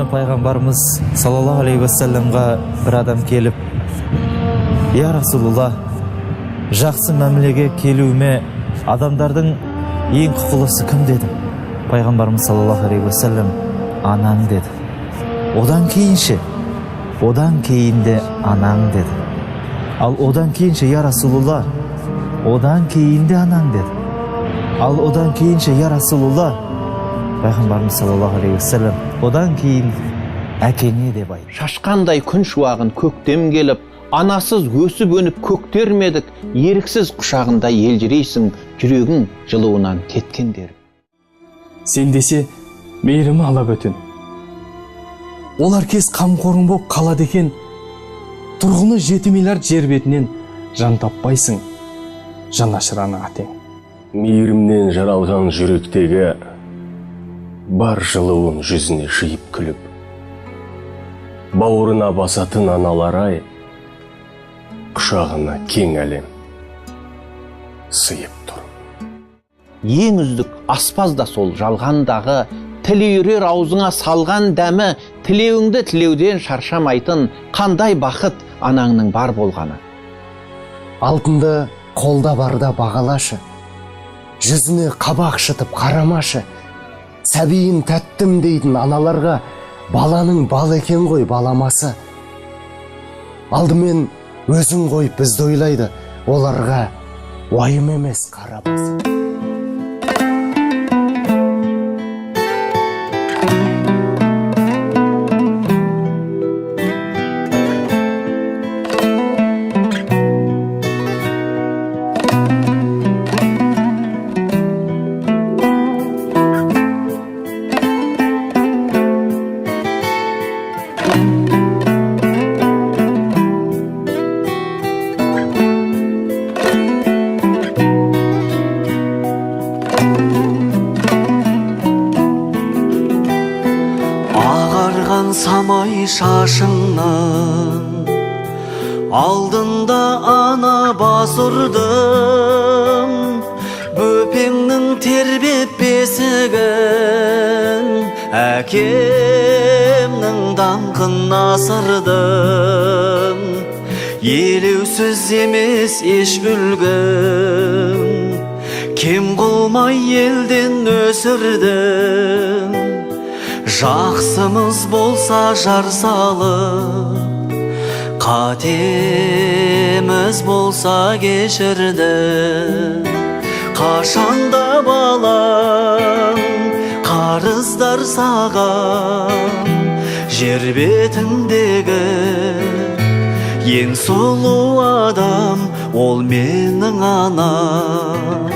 күні пайғамбарымыз саллаллаху алейхи уассаламға бір адам келіп, «Я Расулулла, жақсы мәмілеге келуіме адамдардың ең құқылысы кім?» деді. Пайғамбарымыз саллаллаху алейхи уассалам: «Анаң» деді. Одан кейінше, одан кейінде анаң деді. Ал одан кейінше, «Я Расулулла, одан кейінде анаң» деді. Ал одан кейінше, «Я Расулулла, пайғамбарымыз саллаллаху алейхи уассалам, одан кейін әкеңе» деп айтты. Шашқандай күн шуағын көктем келіп, анасыз өсіп өніп көктермедік, еріксіз құшағында елжірейсің, жүрегің жылуынан кеткендер. Сен десе, мейірімі ала бөтен. Олар кез қамқорың боп қалады екен, тұрғыны 7 миллиард жер бетінен жан таппайсың, жан ашыраны атең. Мейірімнен жаралған жүректегі бар жылуын жүзіне жиып күліп, бауырына басатын аналар-ай, құшағына кең әлем сыйып тұр. Ең үздік аспаз да сол жалғандағы, тілі үйрер аузыңа салған дәмі, тілеуіңді тілеуден шаршамайтын қандай бақыт анаңның бар болғаны. Алтынды қолда барда бағалашы, жүзіне қабақ шытып қарамашы. Сәбейін тәттім дейтін аналарға баланың бал екен ғой баламасы. Алдымен өзің қойып бізді ойлайды, оларға уайым емес қарабасы. Самай шашыңнан алдында ана бас ұрдым, бөпеңнің тербеп бесігін әкемнің даңқын асырдым. Елеусіз емес еш үлгім, кем қылмай елден өсірдім. Жақсымыз болса жар салып, қатеміз болса кешірді. Қашанда балам қарыздар саған, жер бетіндегі ең сұлу адам ол менің анам.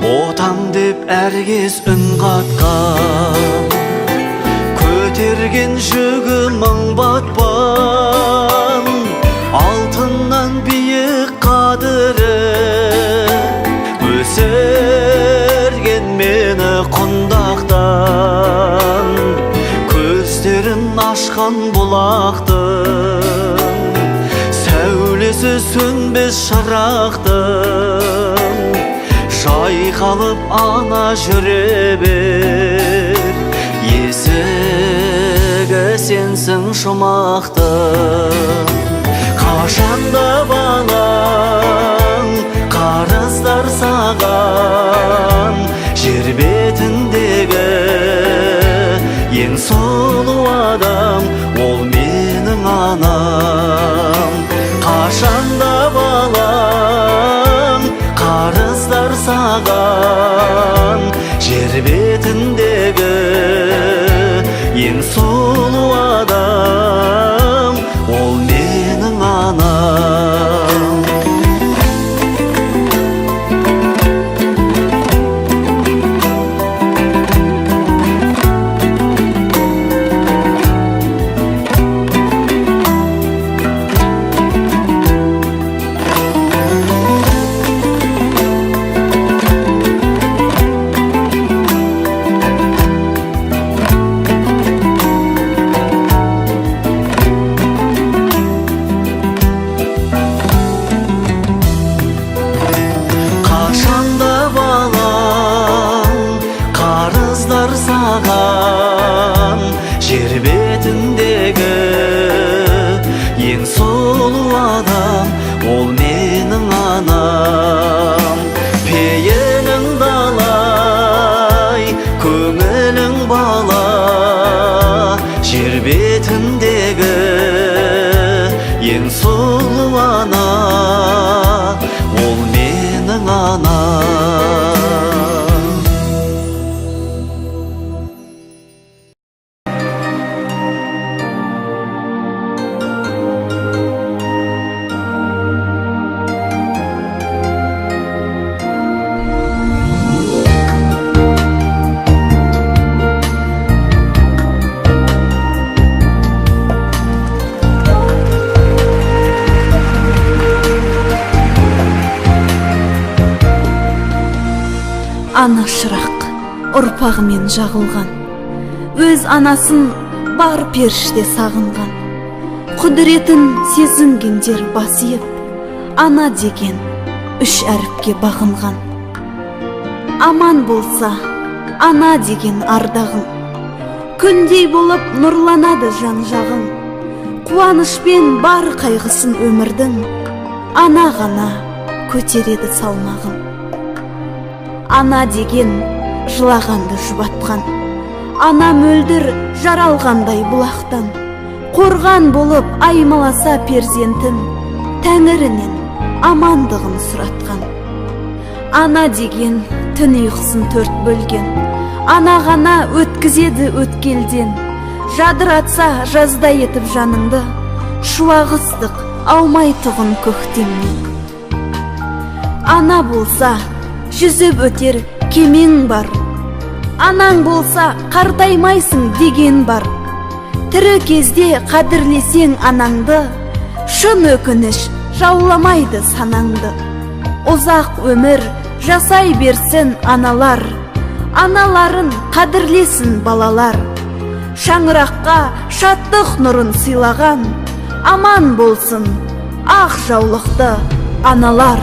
Ботам деп әркез үн қатқан, көтерген жүгі мың батпан. Алтыннан биік қадірі, өсірген мені құндақтан. Көздерін ашқан бұлақтың, сәулесі сөнбес шырақтың. Жайқалып ана жүре бер, есігі сенсің жұмақтың. Қашанда балаң қарыздар саған, жер бетіндегі ең сұлу адам ол менің анам. Қашанда балаң қарыздар саған, жер бетіндегі ең сұлу адам ол менің анам. саған, жер бетіндегі ең сұлу адам, ол менің анам. Пейілің далай, көңілің бала, жер бетіндегі ең сұлу ана, ол менің анам. Ана шырақ ұрпағымен жағылған, өз анасын бар періште сағынған, құдіретін сезінгендер басиып, ана деген үш әріпке бағынған. Аман болса ана деген ардағың, күндей болып нұрланады жан жағың. Қуанышпен бар қайғысын өмірдің, ана ғана көтереді салмағын. Ана деген жылағанды жұбатқан, ана мөлдір жаралғандай бұлақтан, қорған болып аймаласа перзентін, тәңірінен амандығын сұратқан. Ана деген түн ұйқысын төрт бөлген, ана ғана өткізеді өткелден, жадыратса жаздай етіп жаныңды, шуақ ыстық аумайтұғын көктемнен. Ана болса жүзіп өтер кемең бар, анаң болса қартаймайсың деген бар. Тірі кезде қадірлесең анаңды, шын өкініш жауламайды санаңды. Ұзақ өмір жасай берсін аналар, аналарын қадірлесін балалар. Шаңыраққа шаттық нұрын сыйлаған, аман болсын ақ жаулықты аналар.